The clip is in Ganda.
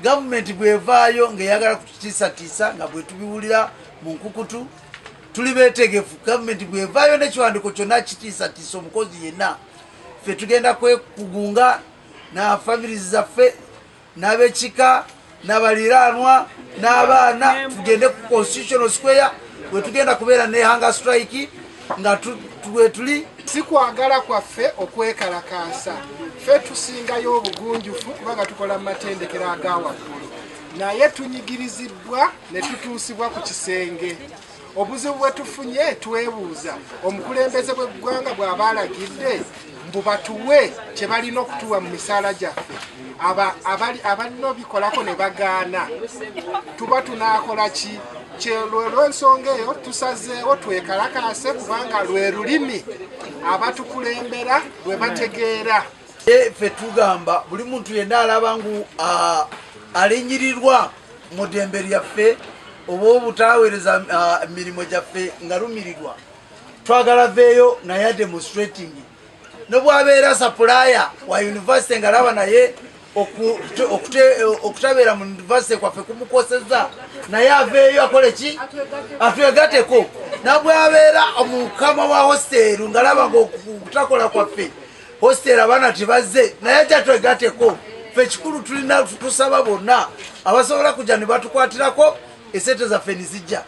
government bwevaayo ng'eyagala kututiisatiisa nga bwe tubiwulira mu nkukutu tuli beetegefu. Government bwevaayo n'ekiwandiiko kyonna kitiisatiisa omukozi yenna, ffe tugenda kwekugunga na families zaffe n'abekika n'abaliraanwa n'abaana tugende ku constitutional square bwe tugenda kubeera ne hunger strike nga tuli si kwagala kwaffe okwekalakaasa. Ffe tusingayo obugunjufu kubanga tukola mu matendekero aga waggulu, naye tunyigirizibbwa ne tutuusibwa ku kisenge. Obuzibu bwe tufunye twebuuza omukulembeze bw'eggwanga bw'aba alagidde mbu batuwe kye balina okutuwa mu misaala gyaffe, abalina obikolako ne bagaana, tuba tunaakola ki? Lw'ensonga eyo tusazeewo twekalakaase kubanga lwe lulimi abatukulembera lwe bategeera. Ffe tugamba buli muntu yenna alaba ngu alinyirirwa mu ddembe lyaffe oba obutaweereza emirimu gyaffe nga lumirirwa, twagala veeyo naye demonstrating. Nobwabeera supplier wa university nga laba naye okutabeera mu university kwaffe kumukoseza, naye aveeyo akole ki? Atwegateko. Nabwabeera omukama wa hostel nga laba ng'okutakola kwaffe hostel abaana tebazze, naye ajja twegateko. Ffe kikulu tulina tusaba bonna abasobola kujja ne batukwatirako esente zaffe ne zijja.